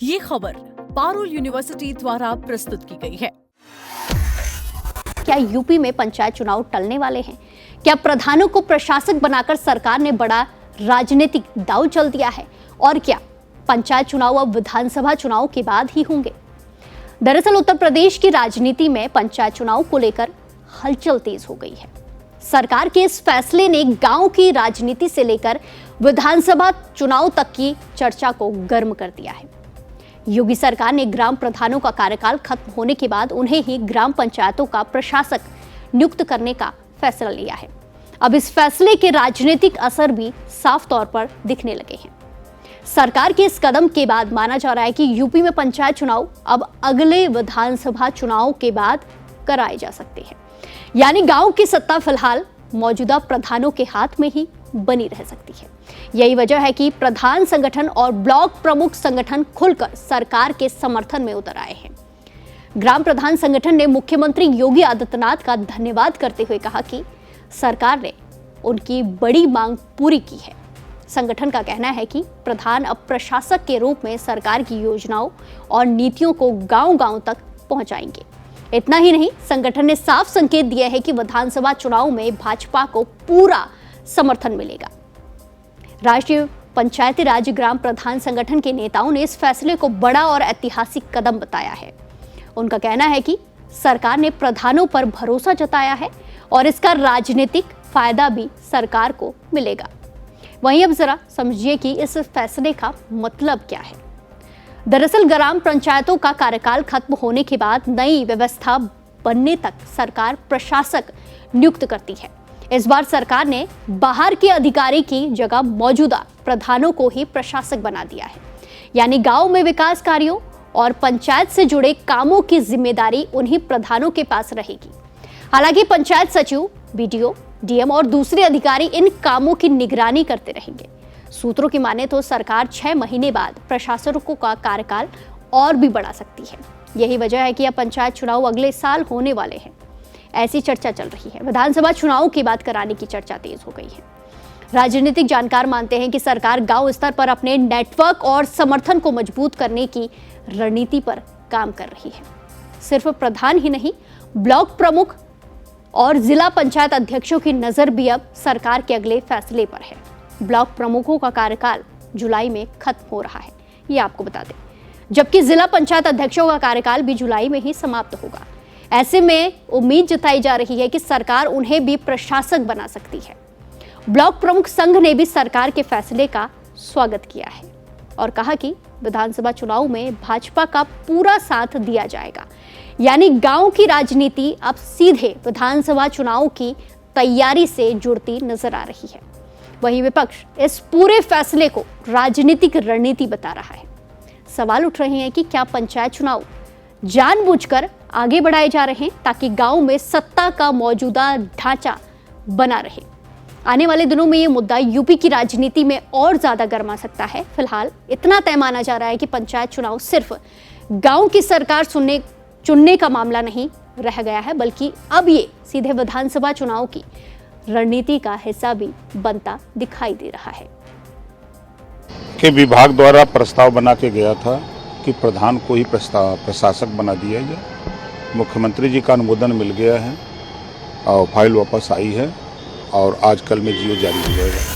ये खबर पारुल यूनिवर्सिटी द्वारा प्रस्तुत की गई है। क्या यूपी में पंचायत चुनाव टलने वाले हैं? क्या प्रधानों को प्रशासक बनाकर सरकार ने बड़ा राजनीतिक दांव चल दिया है? और क्या पंचायत चुनाव अब विधानसभा चुनाव के बाद ही होंगे? दरअसल उत्तर प्रदेश की राजनीति में पंचायत चुनाव को लेकर हलचल तेज हो गई है। सरकार के इस फैसले ने गांव की राजनीति से लेकर विधानसभा चुनाव तक की चर्चा को गर्म कर दिया है। योगी सरकार ने ग्राम प्रधानों का कार्यकाल खत्म होने के बाद उन्हें ही ग्राम पंचायतों का प्रशासक नियुक्त करने का फैसला लिया है। अब इस फैसले के राजनीतिक असर भी साफ तौर पर दिखने लगे हैं। सरकार के इस कदम के बाद माना जा रहा है कि यूपी में पंचायत चुनाव अब अगले विधानसभा चुनाव के बाद कराए जा सकते हैं। यानी गांव की सत्ता फिलहाल मौजूदा प्रधानों के हाथ में ही बनी रह सकती है। यही वजह है कि प्रधान संगठन और ब्लॉक प्रमुख संगठन खुलकर सरकार के समर्थन में उतर आए हैं। ग्राम प्रधान संगठन ने मुख्यमंत्री योगी आदित्यनाथ का धन्यवाद करते हुए कहा कि सरकार ने उनकी बड़ी मांग पूरी की है। संगठन का कहना है कि प्रधान अब प्रशासक के रूप में सरकार की योजनाओं और नीतियों को गांव-गांव तक पहुंचाएंगे। इतना ही नहीं, संगठन ने साफ संकेत दिया है कि विधानसभा चुनाव में भाजपा को पूरा समर्थन मिलेगा। राष्ट्रीय पंचायती राज ग्राम प्रधान संगठन के नेताओं ने इस फैसले को बड़ा और ऐतिहासिक कदम बताया है। उनका कहना है कि सरकार ने प्रधानों पर भरोसा जताया है और इसका राजनीतिक फायदा भी सरकार को मिलेगा। वहीं अब जरा समझिए कि इस फैसले का मतलब क्या है। दरअसल ग्राम पंचायतों का कार्यकाल खत्म होने के बाद नई व्यवस्था बनने तक सरकार प्रशासक नियुक्त करती है। इस बार सरकार ने बाहर के अधिकारी की जगह मौजूदा प्रधानों को ही प्रशासक बना दिया है। यानी गांव में विकास कार्यों और पंचायत से जुड़े कामों की जिम्मेदारी उन्हीं प्रधानों के पास रहेगी। हालांकि पंचायत सचिव, बीडीओ, डीएम और दूसरे अधिकारी इन कामों की निगरानी करते रहेंगे। सूत्रों की माने तो सरकार 6 महीने बाद प्रशासकों का कार्यकाल और भी बढ़ा सकती है। यही वजह है कि अब पंचायत चुनाव अगले साल होने वाले हैं, ऐसी चर्चा चल रही है। विधानसभा चुनाव के बाद कराने की चर्चा तेज हो गई है। राजनीतिक जानकार मानते हैं कि सरकार गांव स्तर पर अपने नेटवर्क और समर्थन को मजबूत करने की रणनीति पर काम कर रही है। सिर्फ प्रधान ही नहीं, ब्लॉक प्रमुख और जिला पंचायत अध्यक्षों की नजर भी अब सरकार के अगले फैसले पर है। ब्लॉक प्रमुखों का कार्यकाल जुलाई में खत्म हो रहा है, ये आपको बता दें, जबकि जिला पंचायत अध्यक्षों का कार्यकाल भी जुलाई में ही समाप्त होगा। ऐसे में उम्मीद जताई जा रही है कि सरकार उन्हें भी प्रशासक बना सकती है। ब्लॉक प्रमुख संघ ने भी सरकार के फैसले का स्वागत किया है और कहा कि विधानसभा चुनाव में भाजपा का पूरा साथ दिया जाएगा। यानी गांव की राजनीति अब सीधे विधानसभा चुनाव की तैयारी से जुड़ती नजर आ रही है। वहीं विपक्ष इस पूरे फैसले को राजनीतिक रणनीति बता रहा है। सवाल उठ रहे हैं कि क्या पंचायत चुनाव जानबूझकर आगे बढ़ाए जा रहे हैं ताकि गांव में सत्ता का मौजूदा ढांचा बना रहे। आने वाले दिनों में ये मुद्दा यूपी की राजनीति में और ज्यादा गर्मा सकता है। फिलहाल इतना तय माना जा रहा है कि पंचायत चुनाव सिर्फ गांव की सरकार चुनने का मामला नहीं रह गया है, बल्कि अब ये सीधे विधानसभा चुनाव की रणनीति का हिस्सा भी बनता दिखाई दे रहा है। के विभाग द्वारा प्रस्ताव बना के गया था कि प्रधान को ही प्रशासक बना दिया जाए। मुख्यमंत्री जी का अनुमोदन मिल गया है और फाइल वापस आई है और आज कल में जीओ जारी हो जाएगा।